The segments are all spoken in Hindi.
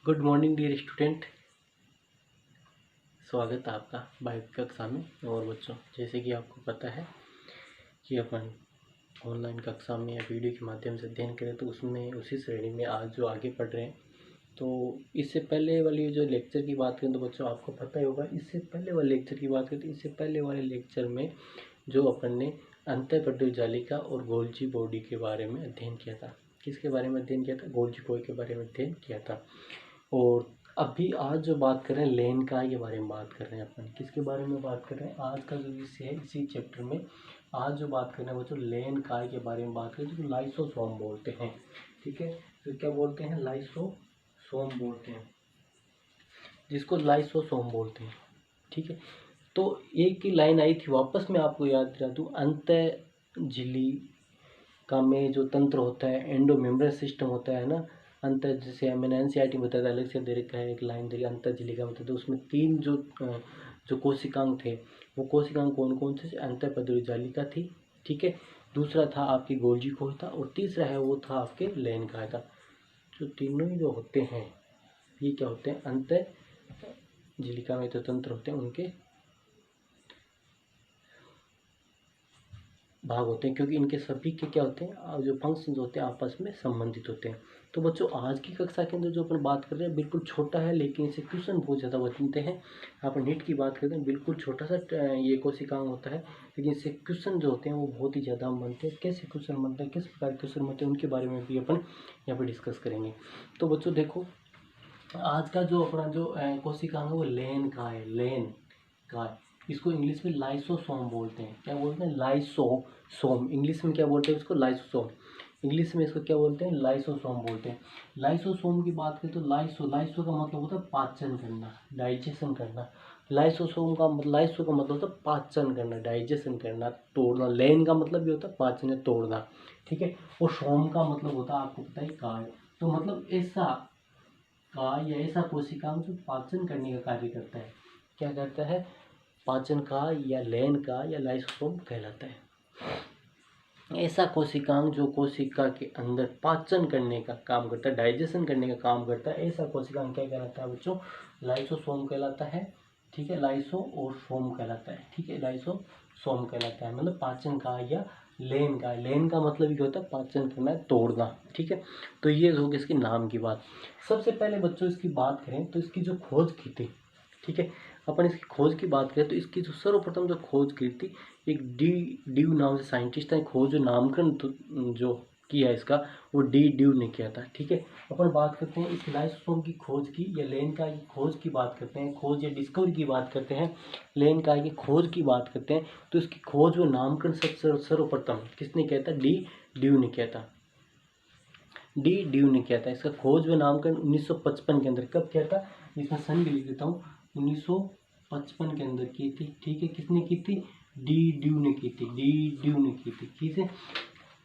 Good morning dear student. स्वागत है आपका बायो की कक्षा में। और बच्चों, जैसे कि आपको पता है कि अपन ऑनलाइन कक्षा में या वीडियो के माध्यम से अध्ययन करें, तो उसमें उसी श्रेणी में आज जो आगे पढ़ रहे हैं, तो इससे पहले वाली जो लेक्चर की बात करें तो बच्चों आपको पता ही होगा, इससे पहले वाले लेक्चर की बात करें तो इससे पहले वाले लेक्चर में जो अपन ने अंतःपटलीय जालिका और गोल्जी बॉडी के बारे में अध्ययन किया था। किसके बारे में अध्ययन किया था? गोल्जी बॉडी के बारे में अध्ययन किया था। और अभी आज जो बात कर रहे हैं लेन काय के बारे में बात कर रहे हैं। अपन किसके बारे में बात कर रहे हैं? आज का जो विषय है इसी चैप्टर में आज जो बात कर रहे हैं बच्चों लेन काय के बारे में बात करें, जिसको लाइसोसोम बोलते हैं। ठीक है, तो क्या बोलते हैं? लाइसोसोम बोलते हैं, जिसको लाइसोसोम बोलते हैं। ठीक है, तो एक ही लाइन आई थी, वापस मैं आपको याद दिला दूँ। अंतःझिलिका में जो तंत्र होता है, एंडोमेम्ब्रेन सिस्टम होता है ना, अंतर, जैसे मैंने एनसीईआरटी में बताया था, अलग से दे रखा है एक लाइन दे रही अंतःझिलिका में, तो उसमें तीन जो कोशिकांग थे, वो कोशिकांग कौन कौन से? अंतःपटलीय जालिका थी, ठीक है, दूसरा था आपकी गोल्जी कोश था, और तीसरा है वो था आपके लेन काय था। जो तीनों ही जो होते हैं ये क्या होते हैं? अंतःझिलिका में जो तंत्र होते हैं उनके भाग होते हैं, क्योंकि इनके सभी के क्या होते हैं, जो फंक्शंस होते हैं आपस में संबंधित होते हैं। तो बच्चों आज की कक्षा के अंदर जो अपन बात कर रहे हैं बिल्कुल छोटा है, लेकिन इसे क्वेश्चन बहुत ज़्यादा बनते हैं। अपन नीट की बात करते हैं, बिल्कुल छोटा सा ये कोशिकांग होता है, लेकिन इससे क्वेश्चन जो होते हैं वो बहुत ही ज़्यादा बनते हैं। कैसे क्वेश्चन बनते हैं, किस प्रकार के क्वेश्चन बनते हैं, उनके बारे में भी अपन यहाँ पर डिस्कस करेंगे। तो बच्चों देखो, आज का जो अपना जो कोशिकांग है वो लेन का है। लेन का, इसको इंग्लिश में लाइसोसोम बोलते हैं। क्या बोलते हैं? लाइसोसोम। इंग्लिश में क्या बोलते हैं इसको? लाइसोसोम। इंग्लिश में इसको क्या बोलते हैं? लाइसोसोम बोलते हैं। लाइसोसोम की बात करें तो लाइसो का मतलब होता है पाचन करना, डाइजेशन करना। लाइसो का मतलब होता है पाचन करना, डाइजेशन करना, तोड़ना। लेन का मतलब भी होता है पाचन या तोड़ना, ठीक है। और सोम का मतलब होता है, आपको पता है, काय। तो मतलब ऐसा काय या ऐसा कोशिकांग जो पाचन करने का कार्य करता है, क्या करता है? पाचन का या लेन का या लाइसोसोम कहलाता है। ऐसा कोशिकांग जो कोशिका के अंदर पाचन करने का काम करता है, डाइजेशन करने का काम करता है, ऐसा कोशिकांग क्या कहलाता है बच्चों? लाइसोसोम कहलाता है। ठीक है, लाइसो और सोम कहलाता है। ठीक है, लाइसोसोम कहलाता है, मतलब पाचन का या लेन का। लेन का मतलब ये होता है पाचन करना, तोड़ना। ठीक है, तो ये होगी इसके नाम की बात। सबसे पहले बच्चों इसकी बात करें तो इसकी जो खोज की थी, ठीक है, अपन इसकी खोज की बात करें तो इसकी जो सर्वप्रथम जो खोज की थी, एक ड्यू नाम से साइंटिस्ट है। खोज जो नामकरण जो किया इसका, वो ड्यू ने किया था। ठीक है, अपन बात करते हैं इस लाइसोसोम की खोज की या लेन काय की खोज की बात करते हैं, खोज या डिस्कवरी की बात करते हैं, लेन काय की खोज की बात करते हैं, तो इसकी खोज व नामकरण सबसे सर्वप्रथम किसने किया था? ड्यू ने किया था। ड्यू ने किया था। इसका खोज व नामकरण 1955 के अंदर कब किया था? इसमें सन भी लिख देता हूँ, 1955 के अंदर की थी। ठीक है, किसने की थी? ड्यू ने की थी। ड्यू ने की थी। ठीक है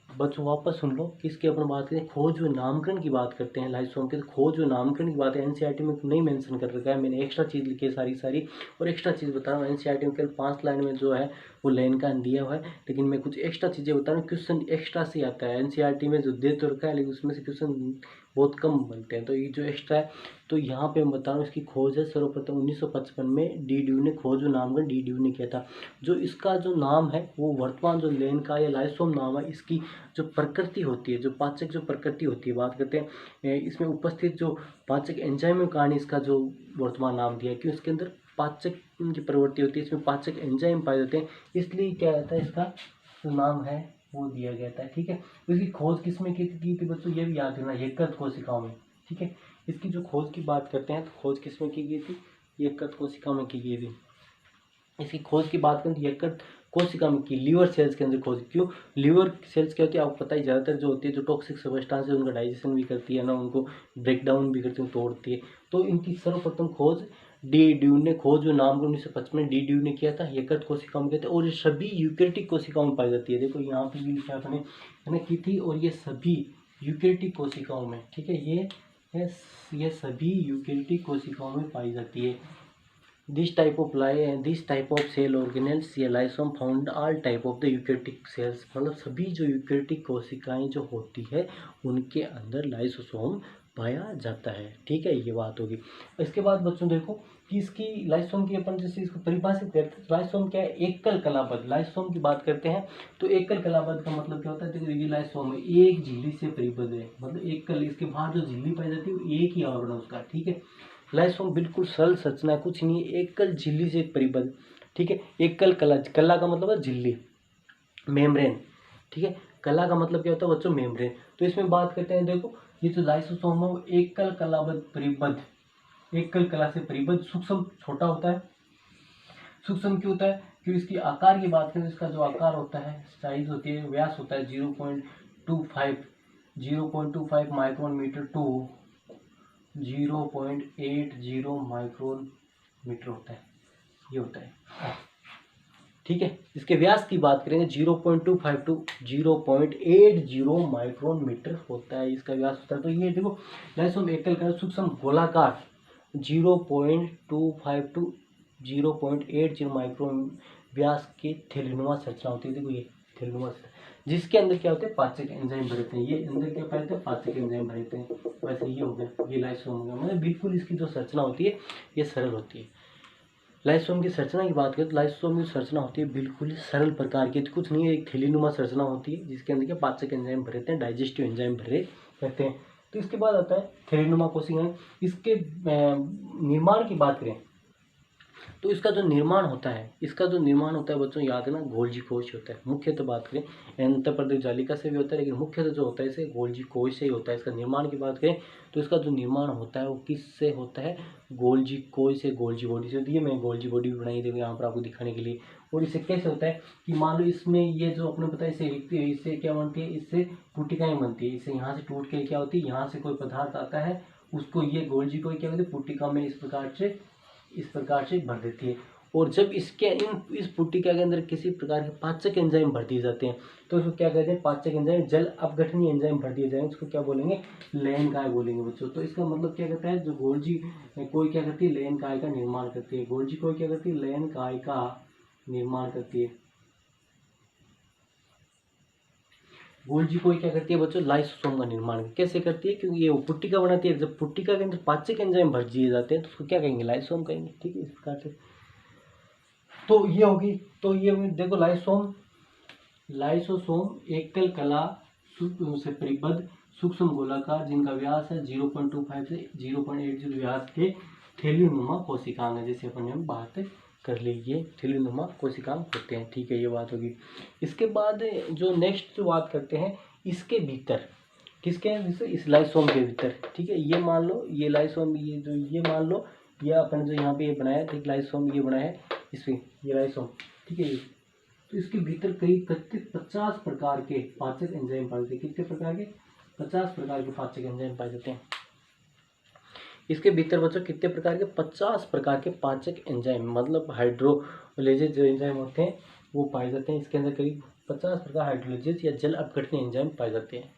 बच्चों, वापस सुन लो, किसकी अपन बात करें? खोज व नामकरण की बात करते हैं लाइसोसोम के। खोज व नामकरण की बात है, एनसीईआरटी में नहीं मेंशन कर रखा है, मैंने एक्स्ट्रा चीज़ लिखी है सारी। और एक्स्ट्रा चीज़ बता रहा हूँ, एनसीईआरटी में केवल 5 लाइन में जो है वो लेन का दिया हुआ है, लेकिन मैं कुछ एक्स्ट्रा चीज़ें बता रहा हूँ। क्वेश्चन एक्स्ट्रा से आता है, एनसीईआरटी में जो दे तो रखा है, लेकिन उसमें से क्वेश्चन बहुत कम बनते हैं, तो ये जो एक्स्ट्रा है, तो यहाँ पे मैं बता रहा हूँ इसकी खोज है सर्वप्रथम 1955 में ड्यू ने खोज व नामकरण ड्यू ने किया था। जो इसका जो नाम है वो वर्तमान जो लेन का या लाइसोसोम नाम है, इसकी जो प्रकृति होती है, जो पाचक जो प्रकृति होती है, बात करते हैं इसमें उपस्थित जो पाचक एंजाइम के कारण इसका जो वर्तमान नाम दिया है, क्यों? इसके अंदर पाचक की प्रवृत्ति होती है, इसमें पाचक एंजाइम पाए जाते हैं, इसलिए क्या रहता है, इसका जो नाम है वो दिया गया था। ठीक है, इसकी खोज किसमें की थी बच्चों? ये भी याद रखना, यकृत कोशिकाओं में। ठीक है, इसकी जो खोज की बात करते हैं तो खोज किसमें की गई थी? यकृत कोशिकाओं में की गई थी। इसकी खोज की बात करें तो यकृत कोशिका में की, लीवर सेल्स के अंदर खोज। क्यों? लीवर सेल्स क्या होती है आपको पता ही, ज़्यादातर जो होती है, जो टॉक्सिक सब्सटेंस है उनका डाइजेशन भी करती है ना, उनको ब्रेक डाउन भी करती है, तोड़ती है। तो इनकी सर्वप्रथम खोज ड्यू ने खोज, जो नाम 1955 ड्यू ने किया था, यकृत कोशिकाओं में किया था, और ये सभी यूकेरियोटिक कोशिकाओं में पाई जाती है। देखो यहाँ पे भी लिखा है अपने, मैंने की थी, और ये सभी यूकेरियोटिक कोशिकाओं में, ठीक है, ये सभी यूकेरियोटिक कोशिकाओं में पाई जाती है। This type of cell organelles या lysosome found all type of the eukaryotic cells, मतलब सभी जो यूकेरियोटिक कोशिकाएं जो होती है उनके अंदर लाइसोसोम पाया जाता है। ठीक है, ये बात होगी। इसके बाद बच्चों देखो कि इसकी लाइसोम की अपन जैसे इसको परिभाषित करते हैं, लाइसोम क्या है, एकल कलाबद्ध। लाइसोम की बात करते हैं तो एकल कलाबद्ध का मतलब क्या होता है, देखो ये लाइसोम है, एक झिल्ली से परिबद्ध है, मतलब एकल, इसके बाहर जो झिल्ली पाई जाती है वो एक ही आवरण है उसका। ठीक है, लाइसोम बिल्कुल सरल संरचना, कुछ नहीं है, एकल झिल्ली से परिबद्ध। ठीक है, एकल कला, कला का मतलब है झिल्ली, मेम्ब्रेन। ठीक है, कला का मतलब क्या होता है बच्चों, मेम्ब्रेन। तो इसमें बात करते हैं, देखो ये जो लाइसोसोम है वो एकल कलाबद्ध परिबद्ध, एकल कला से परिबद्ध, सूक्ष्म छोटा होता है। सूक्ष्म क्यों होता है, क्योंकि इसकी आकार की बात करें, इसका जो आकार होता है, साइज होती है, व्यास होता है 0.25 micron metre to 0.80 micron metre होता है, ये होता है। ठीक है, इसके व्यास की बात करेंगे 0.25 टू 0.80 माइक्रोन मीटर होता है, इसका व्यास होता है। तो ये देखो लाइसोम एकल कण सूक्ष्म गोलाकार 0.25 टू 0.80 माइक्रोन व्यास की थैलीनुमा संरचना होती है। देखो ये थैलीनुमा, जिसके अंदर क्या होते हैं, पाचक एंजाइम भरते हैं। ये अंदर क्या पाते हैं, पाचक एंजाइम भरते हैं। वैसे ये हो गया, ये लाइसोम हो गया, मतलब बिल्कुल इसकी जो संरचना होती है ये सरल होती है। लाइसोम की संरचना की बात करें तो लाइसोम की संरचना होती है बिल्कुल ही सरल प्रकार की, कुछ नहीं है, एक थैलीनुमा संरचना होती है जिसके अंदर क्या पाचक एंजाइम भरे रहते हैं, डाइजेस्टिव एंजाइम भरे रहते हैं। तो इसके बाद आता है थैलीनुमा कोशिकाएं। इसके निर्माण की बात करें तो इसका जो निर्माण होता है, बच्चों याद है ना, गोल्जी कोश होता है। मुख्य तो बात करें अंतःप्रदेश जालिका से भी होता है, लेकिन मुख्य तो जो होता है इसे गोल्जी कोश से ही होता है। इसका निर्माण की बात करें तो इसका जो निर्माण होता है वो किससे होता है, गोल्जी कोश से, गोल्जी बॉडी से होती है। मैं गोल्जी बॉडी भी बनाई देंगे यहाँ पर आपको दिखाने के लिए। और इससे कैसे होता है कि मान लो इसमें ये जो अपने पता है इससे क्या बनती है, इससे पुट्टिकाएँ बनती है। इससे यहाँ से टूट के क्या होती है, यहाँ से कोई पदार्थ आता है, उसको ये गोल्जी कोश क्या होती है, पुट्टिका में इस प्रकार से भर देती है। और जब इस पुट्टिका के अंदर किसी प्रकार के पाचक एंजाइम भर दिए जाते हैं तो उसको क्या कहते हैं, पाचक एंजाइम, जल अपघटनीय एंजाइम भर दिए जाएंगे, उसको क्या बोलेंगे, लयन काय बोलेंगे बच्चों। तो इसका मतलब क्या कहता है, जो गोल्जी कोई क्या करती है, लयन काय का निर्माण करती है। गोल्जी कोई क्या करती है, लयन काय का निर्माण करती है। गोल्जी कोई क्या करती है बच्चों, लाइसोसोम का निर्माण कैसे करती है, क्योंकि ये पुट्टिका बनाती है। जब पुट्टिका के अंदर पाचक एंजाइम भर दिए जाते हैं तो उसको क्या कहेंगे, लाइसोसोम कहेंगे। ठीक है, इस प्रकार से तो ये होगी। तो ये देखो लाइसोसोम एकल कला से परिबद्ध सूक्ष्म गोलाकार जिनका व्यास है 0.25 से 0.80 व्यास के थैलीनुमा कोशिकांग है, जैसे अपन ने बात कर ली, ये थैलीनुमा कोशिकांग होते हैं। ठीक है, ये बात होगी। इसके बाद जो नेक्स्ट जो बात करते हैं, इसके भीतर किसके हैं, इस लाइसोम के भीतर। ठीक है, ये मान लो ये लाइसोम, ये मान लो ये अपन जो यहाँ पे ये बनाया, ठीक, लाइसोम ये बनाया है इसमें, ये लाइसोम। ठीक है, तो इसके भीतर करीब 50 प्रकार के पाचक एंजाइम पाए जाते हैं। कितने प्रकार के, 50 प्रकार के पाचक एंजाइम पाए जाते हैं इसके भीतर बच्चों। कितने प्रकार के, 50 प्रकार के पाचक एंजाइम, मतलब हाइड्रोलेजेज जो एंजाइम होते हैं वो पाए जाते हैं इसके अंदर। करीब 50 प्रकार हाइड्रोलेजेज या जल अपघटनीय एंजाइम पाए जाते हैं।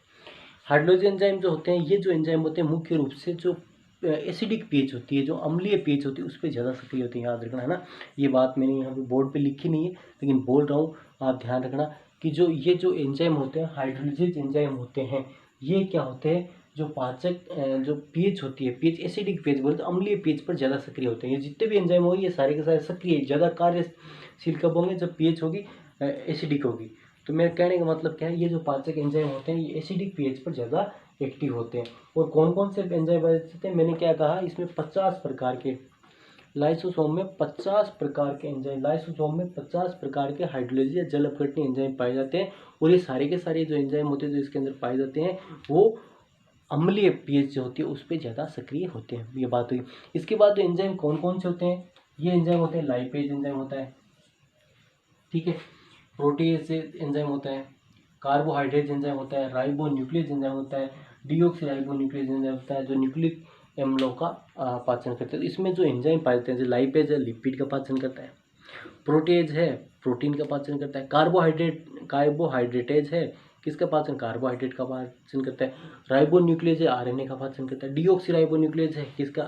हाइड्रोलेज एंजाइम जो होते हैं, ये जो एंजाइम होते हैं मुख्य रूप से जो एसिडिक पीएच होती है, जो अम्लीय पीएच होती है उस पर ज़्यादा सक्रिय होती है, याद रखना है ना। ये बात मैंने यहाँ पे बोर्ड पे लिखी नहीं है लेकिन बोल रहा हूँ, आप ध्यान रखना कि ये जो एंजाइम होते हैं, हाइड्रोलिजेज एंजाइम होते हैं, ये क्या होते हैं, जो पाचक जो पीएच होती है, पीएच एसिडिक पीएच बोलते हैं, अम्लीय पीएच पर ज़्यादा सक्रिय होते हैं। ये जितने भी एंजाइम होंगे ये सारे के सारे सक्रिय, ज़्यादा कार्यशील कब होंगे, जब पीएच होगी एसिडिक होगी। तो मेरे कहने का मतलब क्या है, ये जो पाचक एंजाइम होते हैं ये एसिडिक पीएच पर ज़्यादा एक्टिव होते हैं। और कौन कौन से एंजाइम पाए जाते हैं, मैंने क्या कहा, इसमें 50 प्रकार के लाइसोसोम में 50 प्रकार के एंजाइम, लाइसोसोम में 50 प्रकार के हाइड्रोलिज या जल अपघटनीय एंजाइम पाए जाते हैं। और ये सारे के सारे जो एंजाइम होते हैं जो इसके अंदर पाए जाते हैं वो अम्लीय पीएच जो होती है उस पर ज़्यादा सक्रिय होते हैं, ये बात हुई। इसके बाद एंजाइम कौन कौन से होते हैं, ये एंजाइम होते हैं, लाइपेज एंजाइम होता है, ठीक है, प्रोटीएज एंजाइम होता है, कार्बोहाइड्रेट एंजाइम होता है, राइबो न्यूक्लियस एंजाइम होता है, डीऑक्सीराइबो न्यूक्लियस एंजाइम होता है जो न्यूक्लिक एम्लों का पाचन करते हैं। तो इसमें जो एंजाइम पाए जाते हैं, जो लाइपेज है लिपिड का पाचन करता है, प्रोटीएज है प्रोटीन का पाचन करता है, कार्बोहाइड्रेटेज है किसका पाचन, कार्बोहाइड्रेट का पाचन करता है, राइबो न्यूक्लियस है आरएनए का पाचन करता है, डीऑक्सीराइबो न्यूक्लियस है किसका,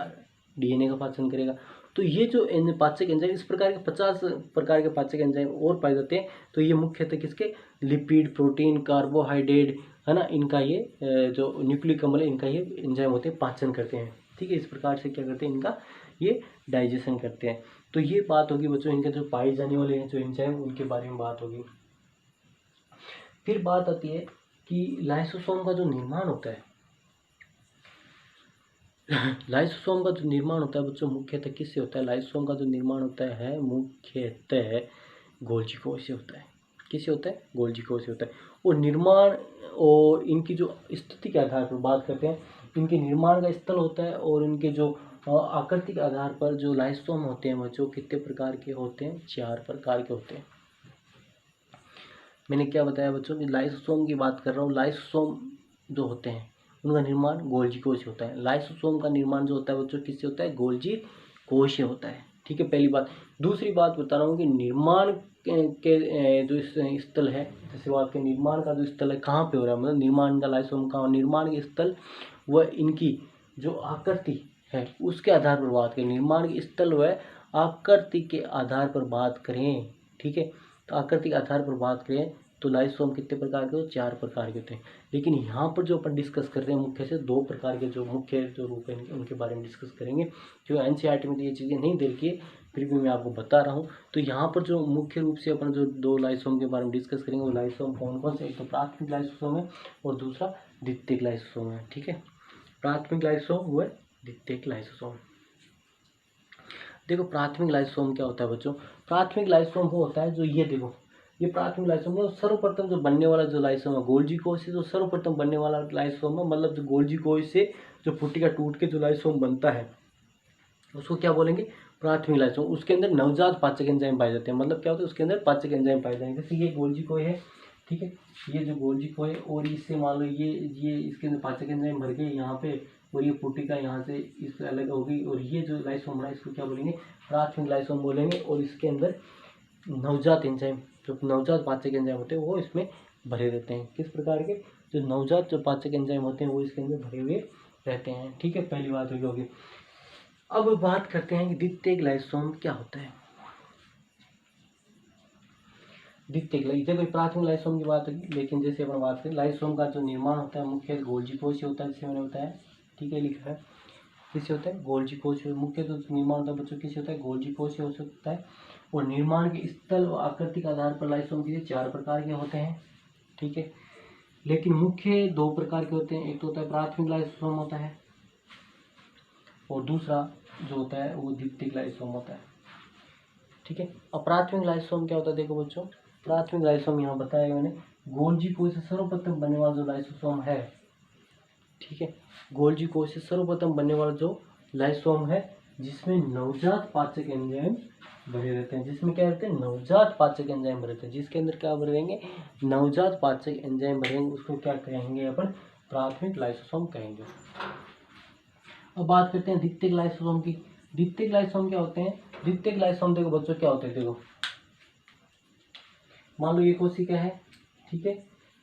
डीएनए का पाचन करेगा, तो ये जो पाचक एंजाइम, इस प्रकार के 50 प्रकार के पाचक एंजाइम और पाए जाते हैं। तो ये मुख्यतः किसके, लिपिड, प्रोटीन, कार्बोहाइड्रेट, है ना, इनका ये जो न्यूक्लिक अम्ल है इनका ये एंजाइम होते हैं, पाचन करते हैं। ठीक है, इस प्रकार से क्या करते हैं, इनका ये डाइजेशन करते हैं। तो ये बात होगी बच्चों, इनके जो पाए जाने वाले हैं जो एंजाइम, उनके बारे में बात होगी। फिर बात आती है कि लाइसोसोम का जो निर्माण होता है लाइसोसोम का जो निर्माण होता है बच्चों, मुख्यतः किससे होता है? लाइसोसोम का जो निर्माण होता है मुख्यतः गोल्जी कोश से होता है। किससे होता है? गोल्जी कोश से होता है। और निर्माण और इनकी जो स्थिति के आधार पर बात करते हैं, इनके निर्माण का स्थल होता है और इनके जो आकृति के आधार पर जो लाइसोसोम होते हैं बच्चों, कितने प्रकार के होते हैं? 4 प्रकार के होते हैं। मैंने क्या बताया बच्चों कि लाइसोसोम की बात कर रहा हूँ। लाइसोसोम जो होते हैं उनका निर्माण गोल्जी कोश से होता है। लाइसोसोम का निर्माण जो होता है बच्चों किससे होता है? गोल्जी कोश से होता है। ठीक है, पहली बात। दूसरी बात बता रहा हूँ कि निर्माण के जो स्थल है, जैसे बात के निर्माण का जो स्थल है कहाँ पे हो रहा है, मतलब निर्माण का लाइसोसोम का निर्माण के स्थल व इनकी जो आकृति है उसके आधार पर बात करें। निर्माण के स्थल व आकृति के आधार पर बात करें। ठीक है, तो आकृति के आधार पर बात करें तो लाइसोसोम कितने प्रकार के? 4 प्रकार के होते हैं। लेकिन यहाँ पर जो अपन डिस्कस कर रहे हैं मुख्य से 2 प्रकार के जो मुख्य जो रूप है उनके बारे में डिस्कस करेंगे। जो एनसीईआरटी में ये चीज़ें नहीं दे रखी है, फिर भी मैं आपको बता रहा हूँ। तो यहाँ पर जो मुख्य रूप से अपन जो 2 लाइसोसोम के बारे में डिस्कस करेंगे, वो लाइसोसोम कौन कौन से? एक तो प्राथमिक लाइसोसोम है और दूसरा द्वितीयक लाइसोसोम है। ठीक है, प्राथमिक लाइसोसोम व द्वितीयक लाइसोसोम। देखो प्राथमिक लाइसोसोम क्या होता है बच्चों? प्राथमिक लाइसोसोम वो होता है जो ये देखो, ये प्राथमिक लाइसोसोम है। सर्वप्रथम जो बनने वाला जो लाइसोसोम है गोल्जी कोश से जो सर्वप्रथम बनने वाला लाइसोसोम है, मतलब जो गोल्जी कोश से जो पुट्टिका टूट के जो लाइसोसोम बनता है उसको क्या बोलेंगे? प्राथमिक लाइसोसोम। उसके अंदर नवजात पाचक एंजाइम पाए जाते हैं। मतलब क्या होता है? उसके अंदर पाचक एंजाइम पाए जाएंगे। जैसे ये गोल्जी कोश है, ठीक है, ये जो गोल्जी कोश है और इससे मान लो ये इसके अंदर पाचक एंजाइम भर गए यहाँ पे, और ये पुट्टिका यहाँ से इससे अलग होगी, और ये जो लाइसोसोम है इसको क्या बोलेंगे? प्राथमिक लाइसोसोम बोलेंगे। और इसके अंदर नवजात एंजाइम, जो नवजात पाचक एंजाइम होते हैं वो इसमें भरे रहते हैं। किस प्रकार के? जो नवजात जो पाचक एंजाइम होते हैं वो इसके अंदर भरे हुए रहते हैं। ठीक है, पहली बात हुई होगी। अब बात करते हैं कि द्वितीयक लाइसोसोम क्या होता है। द्वितीयक देखो प्राथमिक लाइसोसोम की बात होगी, लेकिन जैसे अपन बात करें लाइसोसोम का जो निर्माण होता है मुख्य गोल्जी कोश से होता है, जैसे मैंने बताया। ठीक है, लिखा है किससे होता है? गोल्जी कोश से। मुख्य जो निर्माण होता है बच्चों किससे होता है? गोल्जी कोश से हो सकता है। और निर्माण के स्थल व आकृति के आधार पर लाइसोसोम के 4 प्रकार के होते हैं। ठीक है, लेकिन मुख्य 2 प्रकार के होते हैं। एक तो होता है प्राथमिक लाइसोसोम होता है, और दूसरा जो होता है वो द्वितीयक लाइसोसोम होता है। ठीक है, अब प्राथमिक लाइसोसोम क्या होता है? देखो बच्चों, प्राथमिक लाइसोसोम यहाँ बताया मैंने, गोल्जी कोश से सर्वप्रथम बनने वाला जो लाइसोसोम है। ठीक है, गोल्जी कोश से सर्वप्रथम बनने वाला जो लाइसोसोम है जिसमें नवजात पाचक एंजाइम भरे रहते हैं। जिसमें क्या रहते हैं? नवजात पाचक एंजाइम भरे रहते हैं। जिसके अंदर क्या भरे रहेंगे? नवजात पाचक एंजाइम भरेंगे। उसको क्या कहेंगे अपन? प्राथमिक लाइसोसोम कहेंगे। अब बात करते हैं द्वितीयक लाइसोसोम की। द्वितीयक लाइसोसोम क्या होते हैं? द्वितीयक लाइसोसोम देखो बच्चों क्या होते हैं, देखो मान लो ये कोशिका है, ठीक है,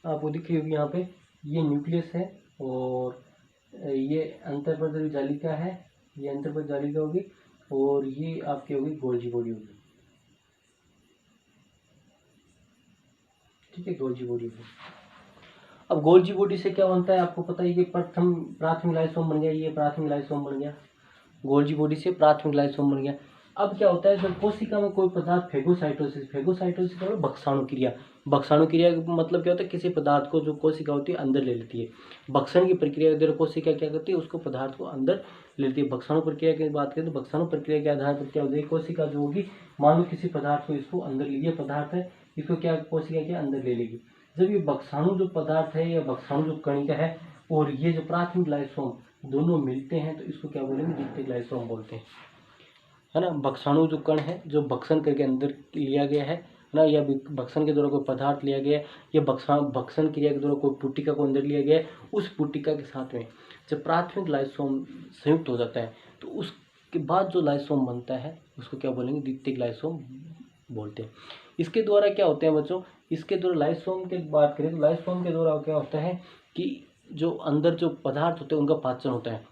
आपको दिख रही होगी यहाँ पे, ये न्यूक्लियस है और ये अंतर्पद जालिका है, ये अंतर्पद जालिका होगी, और ये आपकी होगी गोल्जी बॉडी होगी। ठीक है, गोल्जी बॉडी होगी। अब गोल्जी बॉडी से क्या बनता है आपको पता है, ये प्रथम प्राथमिक लाइसोसोम बन गया, ये प्राथमिक लाइसोसोम बन गया, गोल्जी बॉडी से प्राथमिक लाइसोसोम बन गया। अब क्या होता है जब कोशिका में कोई पदार्थ फेगोसाइटोसिस मतलब भक्षाणु क्रिया, भक्षाणु क्रिया का मतलब क्या होता है? किसी पदार्थ को जो कोशिका होती है अंदर ले लेती है। भक्षण की प्रक्रिया के द्वारा कोशिका क्या करती है? उसको पदार्थ को अंदर ले लेती है। भक्षाणु प्रक्रिया की बात करें तो भक्षाणु प्रक्रिया के आधार पर क्या होती है? कोशिका जो होगी, मान लो किसी पदार्थ को इसको अंदर ले लिया, पदार्थ है इसको क्या कोशिका के अंदर ले लेगी। जब ये भक्षाणु जो पदार्थ है या भक्षाणु जो कणिका है और ये जो प्राथमिक लाइसोसोम दोनों मिलते हैं तो इसको क्या बोलेंगे? द्वितीयक लाइसोसोम बोलते हैं, है ना। भक्षाणु जो कण है जो भक्षण करके अंदर लिया गया है ना, या भक्षण के द्वारा कोई पदार्थ लिया गया है, या भक्षण क्रिया के द्वारा कोई पुट्टिका को अंदर लिया गया है, उस पुट्टिका के साथ में जब प्राथमिक लाइसोसोम संयुक्त हो जाता है तो उसके बाद जो लाइसोसोम बनता है उसको क्या बोलेंगे? द्वितीयक लाइसोसोम बोलते हैं। इसके द्वारा क्या होते हैं बच्चों? इसके द्वारा लाइसोसोम की बात करें तो लाइसोसोम के द्वारा क्या होता है कि जो अंदर जो पदार्थ होते हैं उनका पाचन होता है।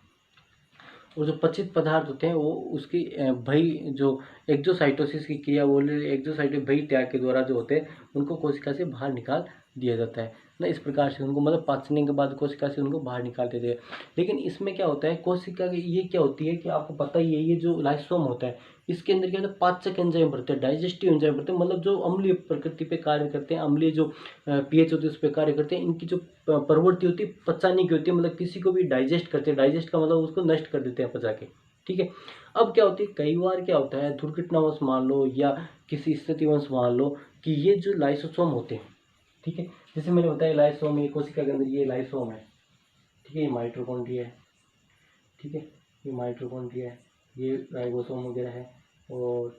और जो पचित पदार्थ होते हैं वो उसकी बहिः जो एक्सोसाइटोसिस की क्रिया बोल रहे एक्सोसाइटिक बहिः त्याग के द्वारा जो होते हैं उनको कोशिका से बाहर निकाल दिया जाता है ना। इस प्रकार से उनको मतलब पाचने के बाद कोशिका से उनको बाहर निकाल देते हैं। लेकिन इसमें क्या होता है, कोशिका की ये क्या होती है कि आपको पता ही है, ये जो लाइसोम होता है इसके अंदर क्या होता है, पाचक एंजाइम बढ़ते हैं, डाइजेस्टिव एंजाइम बढ़ते हैं, मतलब जो अम्लीय प्रकृति पे कार्य करते हैं, अम्लीय जो पीएच होती है उस पर कार्य करते हैं। इनकी जो प्रवृत्ति होती है पचाने की होती है, मतलब किसी को भी डाइजेस्ट करते हैं। डाइजेस्ट का मतलब उसको नष्ट कर देते हैं पचा के, ठीक है। अब क्या होती है, कई बार क्या होता है, दुर्घटनावश मान लो या किसी स्थितिवश मान लो कि ये जो लाइसोसोम होते हैं, ठीक है, जैसे मैंने बताया लाइसोम, ये कोशिका के अंदर ये लाइसोम है, ठीक है, ये माइटोकॉन्ड्रिया है, ठीक है, ये माइटोकॉन्ड्रिया है, ये राइबोसोम वगैरह है, और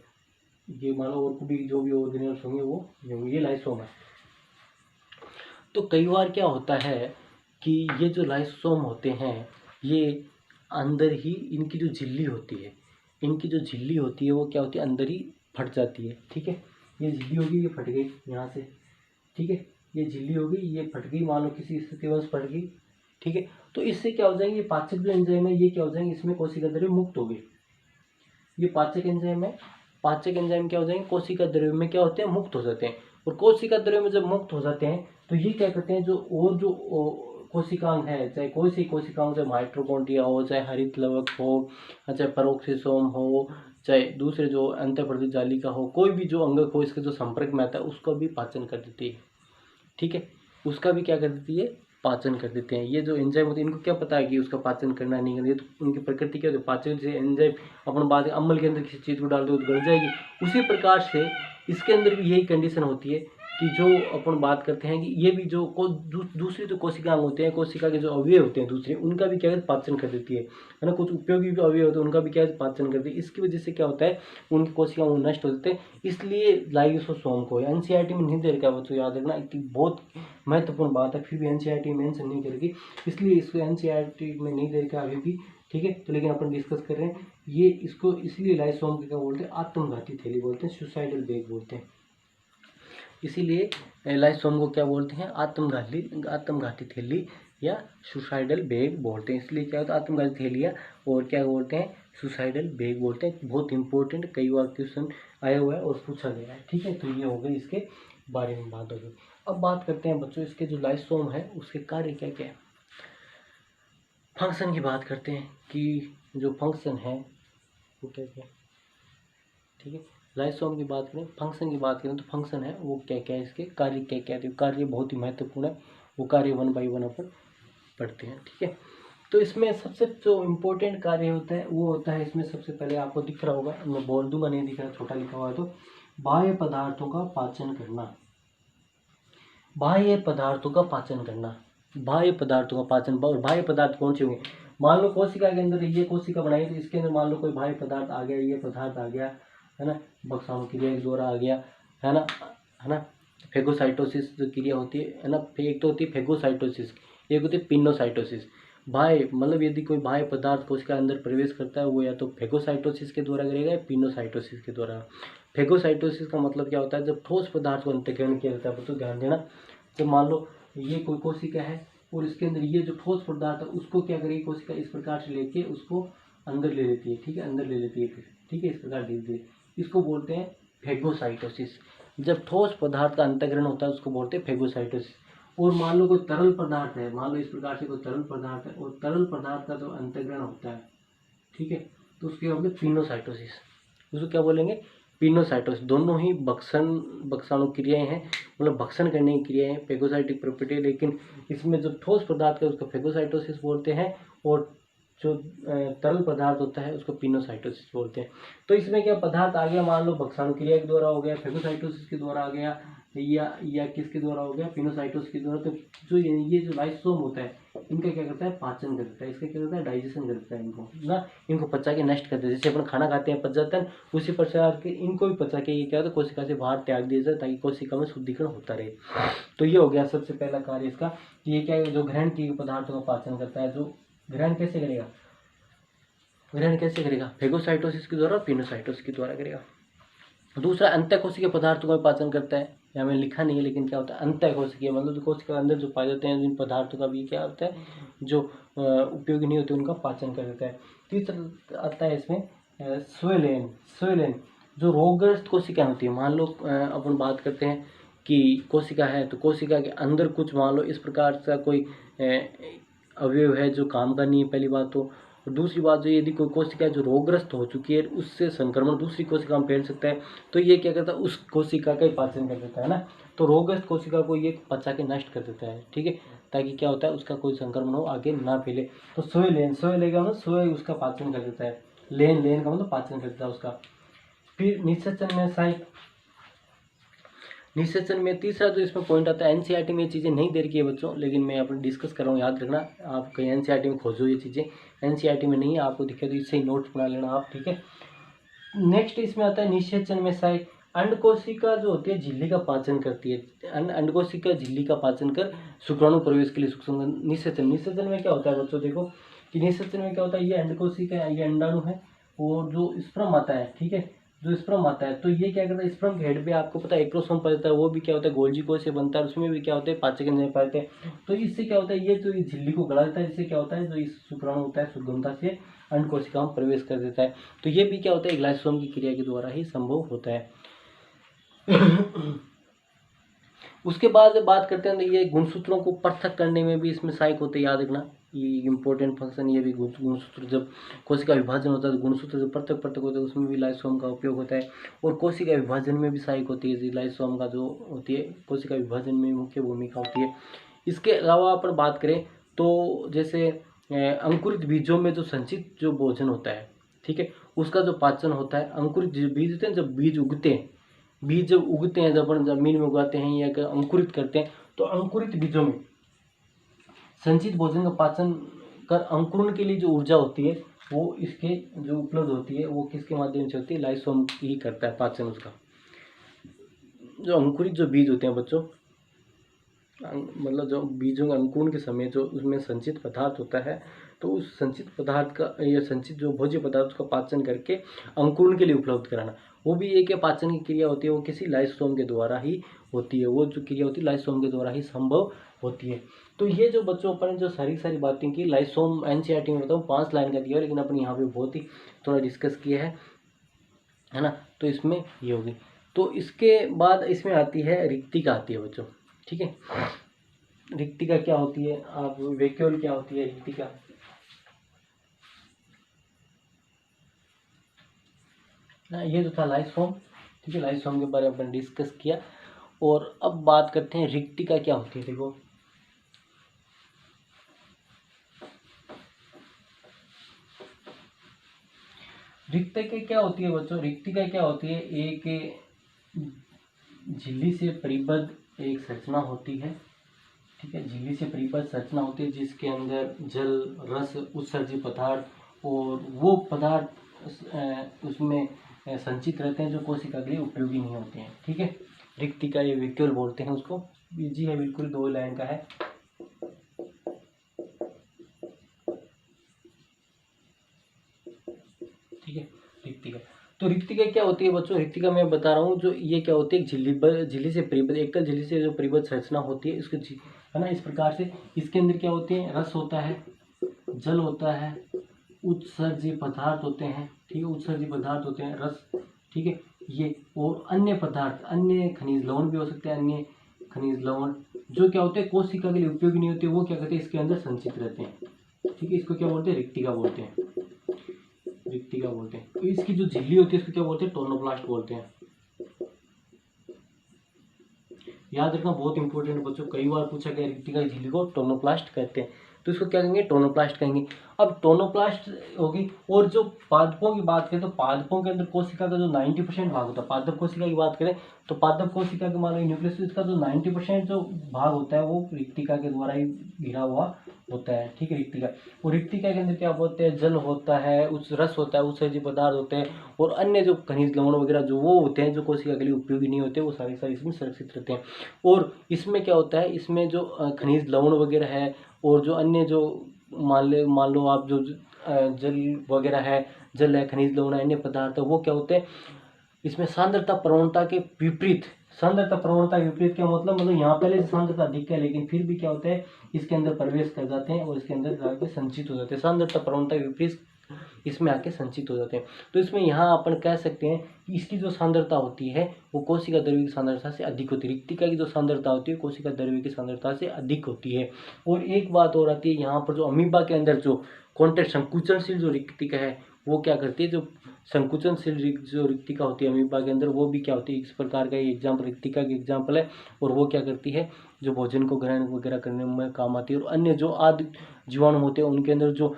ये मान लो और भी जो भी ऑर्गेनेल्स होंगे वो ये लाइसोम है। तो कई बार क्या होता है कि ये जो लाइसोसोम होते हैं ये अंदर ही इनकी जो झिल्ली होती है, इनकी जो झिल्ली होती है वो क्या होती है, अंदर ही फट जाती है, ठीक है। ये झिल्ली होगी, ये फट गई यहाँ से, ठीक है, ये झिल्ली होगी, ये फट गई, मान लो किसी स्थितिवश फट गई, ठीक है। तो इससे क्या हो जाएंगे, ये पाचक जो एंजाइम है ये क्या हो जाएंगे, इसमें कोशिका द्रव्य मुक्त हो गई। ये पाचक एंजाइम है, पाचक एंजाइम क्या हो जाएंगे, कोशिका द्रव्य में क्या होते हैं, मुक्त हो जाते हैं। और कोशिका द्रव्य में जब मुक्त हो जाते हैं तो ये क्या करते हैं, जो और जो कोशिकांग है, चाहे कोई सी कोशिकांग, चाहे माइटोकॉन्ड्रिया हो, चाहे हरित लवक हो, चाहे पेरोक्सिसोम हो, चाहे दूसरे जो अंतःप्रदिश जालिका हो, कोई भी जो अंगक हो इसके जो संपर्क में आता है उसको भी पाचन कर देती है, ठीक है, उसका भी क्या कर देती है, पाचन कर देते हैं। ये जो एंजाइम होते हैं इनको क्या पता है कि उसका पाचन करना नहीं करना, ये तो उनकी प्रकृति क्या होती है, पाचन से एंजाइम अपन बात अम्ल के अंदर किसी चीज़ को डाल दो तो गल जाएगी। उसी प्रकार से इसके अंदर भी यही कंडीशन होती है कि जो अपन बात करते हैं कि ये भी जो दूसरी जो कोशिकाएं होते हैं, कोशिका के जो अवयव होते हैं दूसरे, उनका भी क्या है, पाचन कर देती है ना। कुछ उपयोगी भी अवयव होते हैं उनका भी क्या है, पाचन करती है। इसकी वजह से क्या होता है, उनकी कोशिकाएं वो नष्ट हो जाते हैं। इसलिए लाइसोसोम को एनसीईआरटी में नहीं दे रखा है, बच्चों याद रखना, इतनी बहुत महत्वपूर्ण बात है, फिर भी एनसीईआरटी मेंशन नहीं करेगी, इसलिए इसको एनसीईआरटी में नहीं दे रखा अभी भी, ठीक है। तो लेकिन अपन डिस्कस कर रहे हैं ये, इसको इसलिए लाइसोम क्या बोलते हैं, आत्मघाती थैली बोलते हैं, सुसाइडल बैग बोलते हैं। इसीलिए लाइसोम को क्या बोलते हैं, आत्मघाती थैली या सुसाइडल बैग बोलते हैं। इसलिए क्या होता है, आत्मघाती थैलियाँ और क्या बोलते हैं, सुसाइडल बैग बोलते हैं। बहुत इंपॉर्टेंट, कई बार क्वेश्चन आया हुआ है और पूछा गया है, ठीक है। तो ये हो गई इसके बारे में बात होगी। अब बात करते हैं बच्चों इसके जो लाइसोम है उसके कार्य क्या क्या है। फंक्शन की बात करते हैं कि जो फंक्शन है वो क्या क्या है, ठीक है। लाइसोम की बात करें, फंक्शन की बात करें तो फंक्शन है वो क्या क्या है, इसके कार्य क्या क्या है। कार्य बहुत ही महत्वपूर्ण है, वो कार्य 1 बाई 1 अपन पढ़ते हैं, ठीक है। तो इसमें सबसे जो इम्पोर्टेंट कार्य होता है वो होता है, इसमें सबसे पहले आपको दिख रहा होगा, मैं बोल दूंगा, नहीं दिख रहा छोटा लिखा हुआ है, तो बाह्य पदार्थों का पाचन करना, बाह्य पदार्थों का पाचन करना, बाह्य पदार्थों का पाचन। और बाह्य पदार्थ कौन से होंगे, मान लो कोशिका के अंदर ये कोशिका बनाई तो इसके अंदर मान लो कोई बाह्य पदार्थ आ गया, ये पदार्थ आ गया है ना, बक्साणु क्रिया के द्वारा आ गया है ना। फेगोसाइटोसिस जो क्रिया होती है ना, एक तो होती है फेगोसाइटोसिस, एक होती है पिनोसाइटोसिस। बाह्य मतलब यदि कोई बाह्य पदार्थ कोशिका के अंदर प्रवेश करता है वो या तो फेगोसाइटोसिस के द्वारा करेगा या पिनोसाइटोसिस के द्वारा। फेगोसाइटोसिस का मतलब क्या होता है, जब ठोस पदार्थ को अंतःकरण किया जाता है, तो ध्यान देना, जब मान लो ये कोई कोशिका है और इसके अंदर ये जो ठोस पदार्थ है उसको क्या करेगी कोशिका, इस प्रकार से लेके उसको अंदर ले लेती है, ठीक है, अंदर ले लेती है फिर, ठीक है, इस प्रकार ले लेती है। इसको बोलते हैं फेगोसाइटोसिस। जब ठोस पदार्थ का अंतःकरण होता है उसको बोलते हैं फेगोसाइटोसिस। और मान लो कोई तरल पदार्थ है, मान लो इस प्रकार से कोई तरल पदार्थ है और तरल पदार्थ का जो अंतःकरण होता है, ठीक है, तो उसके बोलते हैं पिनोसाइटोसिस। उसको क्या बोलेंगे, पिनोसाइटोसिस। दोनों ही बक्साणु क्रियाएं हैं, मतलब भक्षण करने की क्रियाएं हैं, फेगोसाइटिक प्रॉपर्टी। लेकिन इसमें जो ठोस पदार्थ है उसको फेगोसाइटोसिस बोलते हैं और जो तरल पदार्थ होता है उसको पिनोसाइटोसिस बोलते हैं। तो इसमें क्या पदार्थ आ गया, मान लो भक्षण क्रिया के द्वारा हो गया, फेगोसाइटोसिस के द्वारा आ गया, या किसके द्वारा हो गया, पिनोसाइटोसिस के द्वारा। तो जो ये जो लाइसोम होता है इनका क्या करता है, पाचन करता है, इसका क्या करता है, डाइजेशन करता है इनको ना, इनको पचा के नष्ट करते हैं। जैसे अपन खाना खाते हैं पच जाता है, उसी प्रकार के इनको भी पचा के ये क्या होता है, कोशिका से बाहर त्याग दिया जाए ताकि कोशिका में शुद्धिकरण होता रहे। तो ये हो गया सबसे पहला कार्य इसका, कि ये क्या है, जो ग्रहण किए पदार्थों का पाचन करता है। जो ग्रहण कैसे करेगा, ग्रहण कैसे करेगा, फेगोसाइटोसिस के द्वारा, पिनोसाइटोसिस के द्वारा करेगा। दूसरा अंतःकोशिकीय पदार्थों का पाचन करता है यहाँ में लिखा नहीं है, लेकिन क्या होता है अंतः कोशिकीय, मतलब जो कोशिका के अंदर जो पाए जाते हैं जिन पदार्थों का भी क्या होता है जो उपयोगी नहीं होते उनका पाचन कर देता है। तीसरा आता है इसमें स्वेलेन। स्वेलेन जो रोगग्रस्त कोशिका होती है, मान लो अपन बात करते हैं कि कोशिका है, तो कोशिका के अंदर कुछ मान लो इस प्रकार का कोई अवयव है जो काम का नहीं है, पहली बात तो। और दूसरी बात जो यदि कोई कोशिका जो रोगग्रस्त हो चुकी है उससे संक्रमण दूसरी कोशिका में फैल सकता है, तो ये क्या करता है उस कोशिका का ही पाचन कर देता है ना। तो रोगग्रस्त कोशिका को ये पचा के नष्ट कर देता है, ठीक है, ताकि क्या होता है उसका कोई संक्रमण हो आगे ना फैले। तो सोए लेन, सोए लेगा ना, सोए उसका पाचन कर देता है, लेन, लेन का मतलब पाचन कर देता है उसका। फिर निषेचन में सहायक, निषेचन में तीसरा जो इसमें पॉइंट आता है, एनसीईआरटी में ये चीज़ें नहीं दे रखी है बच्चों, लेकिन मैं अपने डिस्कस कर रहा हूँ, याद रखना आप कहीं एनसीईआरटी में खोजो ये चीज़ें, एनसीईआरटी में नहीं है, आपको दिखे तो इससे ही नोट्स बना लेना आप, ठीक है। नेक्स्ट इसमें आता है निषेचन में सहायक, अंडकोशिका जो होती है झिल्ली का पाचन करती है, अंडकोशिका झिल्ली का पाचन कर शुक्राणु प्रवेश के लिए निषेचन। निषेचन में क्या होता है बच्चों, देखो कि निषेचन में क्या होता है, ये अंडकोशिका है, ये अंडाणु है, और जो स्पर्म आता है, ठीक है, जो स्पर्म आता है तो ये क्या करता है, स्पर्म के हेड पे आपको पता है एक्रोसोम पाया जाता है, वो भी क्या होता है गोल्जी कोश से बनता है, उसमें भी क्या होता है पाचक एंजाइम पाए जाते हैं। तो इससे क्या होता है, ये जो झिल्ली को गला देता है, इससे क्या होता है जो इस शुक्राणु होता है सुगमता से अंड कोशिका में प्रवेश कर देता है। तो ये भी क्या होता है ग्लाइसोसोम की क्रिया के द्वारा ही संभव होता है। उसके बाद बात करते हैं तो ये गुणसूत्रों को पृथक करने में भी इसमें सहायक होते हैं, याद रखना ये इंपॉर्टेंट फंक्शन, ये भी गुणसूत्र जब कोशिका विभाजन होता है तो गुणसूत्र जब पृथक पृथक होते हैं उसमें भी लाइसोम का उपयोग होता है, और कोशिका विभाजन में भी सहायक होती है, लाइसोम का जो होती है कोशिका विभाजन में मुख्य भूमिका होती है। इसके अलावा अपन बात करें तो जैसे अंकुरित बीजों में जो संचित जो भोजन होता है, ठीक है, उसका जो पाचन होता है, अंकुरित बीज होते हैं जब बीज उगते हैं, बीज जब उगते हैं, जब अपन जमीन में उगाते हैं या अंकुरित करते हैं, तो अंकुरित बीजों में संचित भोजन का पाचन कर अंकुरण के लिए जो ऊर्जा होती है वो इसके जो उपलब्ध होती है वो किसके माध्यम से होती है, लाइसोम ही करता है पाचन उसका। जो अंकुरित जो बीज होते हैं बच्चों, मतलब जो बीजों के अंकुरण के समय जो उसमें संचित पदार्थ होता है, तो उस संचित पदार्थ का या संचित जो भोज्य पदार्थ का पाचन करके अंकुरण के लिए उपलब्ध कराना, वो भी एक पाचन की क्रिया होती है, वो किसी लाइसोम के द्वारा ही होती है, वो जो क्रिया होती है लाइसोम के द्वारा ही संभव होती है। तो ये जो बच्चों अपन जो सारी बातें की लाइसोम एनसीईआरटी में बताऊँ 5 लाइन का दिया, लेकिन अपन यहाँ पे बहुत ही थोड़ा डिस्कस किया है ना, तो इसमें ये होगी। तो इसके बाद इसमें आती है रिक्तिका आती है बच्चों, ठीक है। रिक्तिका क्या होती है, आप वैक्यूल क्या होती है रिक्तिका, ना ये जो था लाइसोम, ठीक है, लाइसोम के बारे में अपन डिस्कस किया। और अब बात करते हैं रिक्तिका क्या होती है। देखो रिक्तिका क्या होती है बच्चों, रिक्तिका क्या होती है, एक झिल्ली से परिबद्ध एक संरचना होती है, ठीक है, झिल्ली से परिबद्ध संरचना होती है जिसके अंदर जल, रस, उत्सर्जित पदार्थ और वो पदार्थ उसमें संचित रहते हैं जो कोशिका के लिए उपयोगी नहीं होते हैं, ठीक है। रिक्तिका ये वैक्यूल बोलते हैं उसको, इजी है बिल्कुल, 2 लाइन का है, ठीक है। रिक्तिका, तो रिक्तिका क्या होती है बच्चों, रिक्तिका मैं बता रहा हूँ जो ये क्या होती है झिल्ली से परिबद्ध, एकल झिल्ली से जो परिबद्ध संरचना होती है इसको, है ना, इस प्रकार से इसके अंदर क्या होते हैं, रस होता है, जल होता है, उत्सर्जित पदार्थ होते हैं, ठीक है, उत्सर्जित पदार्थ होते हैं, रस, ठीक है, ये और अन्य पदार्थ, अन्य खनिज लवण भी हो सकते हैं, अन्य खनिज लवण जो क्या होते हैं कोशिका के लिए उपयोगी नहीं होते, वो क्या कहते हैं इसके अंदर संचित रहते हैं, ठीक है। इसको क्या बोलते हैं, रिक्तिका बोलते हैं, रिक्तिका बोलते हैं। तो इसकी जो झिल्ली होती है इसको क्या बोलते हैं, टोनोप्लास्ट बोलते हैं। याद रखना बहुत इंपॉर्टेंट बच्चों, कई बार पूछा गया रिक्तिका की झिल्ली को टोनोप्लास्ट कहते हैं, तो इसको क्या कहेंगे, टोनोप्लास्ट कहेंगे। अब टोनोप्लास्ट होगी। और जो पादपों की बात करें तो पादपों के अंदर कोशिका का जो 90% भाग होता है, पादप कोशिका की बात करें तो पादप कोशिका के मान लो न्यूक्लियस, इसका जो 90% जो भाग होता है वो रिक्तिका के द्वारा ही घिरा हुआ होता है, ठीक है, रिक्तिका। और रिक्तिका के अंदर क्या बोलते हैं, जल होता है, उस रस होता है, उत्सर्जित पदार्थ होते हैं और अन्य जो खनिज लवण वगैरह जो वो होते हैं जो कोशिका के लिए उपयोगी नहीं होते, वो सारे इसमें सुरक्षित रहते हैं। और इसमें क्या होता है, इसमें जो खनिज लवण वगैरह है और जो अन्य जो मान लो आप जो जल वगैरह है, जल है, खनिज लवण है, अन्य पदार्थ है, वो क्या होते हैं इसमें सांद्रता प्रवणता के विपरीत सांद्रता प्रवणता विपरीत क्या मतलब यहाँ पहले से सांद्रता अधिक है लेकिन फिर भी क्या होता है, इसके अंदर प्रवेश कर जाते हैं और इसके अंदर जाके संचित हो जाते हैं। सांद्रता प्रवणता विपरीत इसमें आके संचित हो जाते हैं। तो इसमें यहाँ अपन कह सकते हैं कि इसकी जो सांद्रता होती है वो कोशिका द्रव्य की सांद्रता से अधिक होती है। रिक्तिका की जो सांद्रता होती है कोशिका द्रव्य की सांद्रता से अधिक होती है। और एक बात और आती है यहाँ पर, जो अमीबा के अंदर जो कॉन्टैक्ट संकुचनशील जो रिक्तिका है वो क्या करती है, जो संकुचनशील जो रिक्तिका होती है अमीबा के अंदर वो भी क्या होती है, इस प्रकार का एग्जाम्पल रिक्तिका की एग्जाम्पल है। और वो क्या करती है, जो भोजन को ग्रहण वगैरह करने में काम आती है। और अन्य जो आदि जीवाणु होते हैं उनके अंदर जो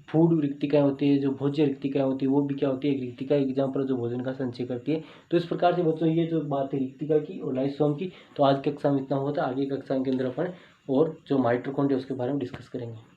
फूड रिक्तिकाएं होती है, जो भोज्य रिक्तिकाएं होती है वो भी क्या होती है, एक रिक्तिका एग्जाम्पल जो भोजन का संचय करती है। तो इस प्रकार से बच्चों ये जो बात है रिक्तिका की और लाइसोसोम की, तो आज की कक्षा में इतना हुआ था। आगे कक्षा के अंदर अपन और जो माइटोकॉन्ड्रिया उसके बारे में डिस्कस करेंगे।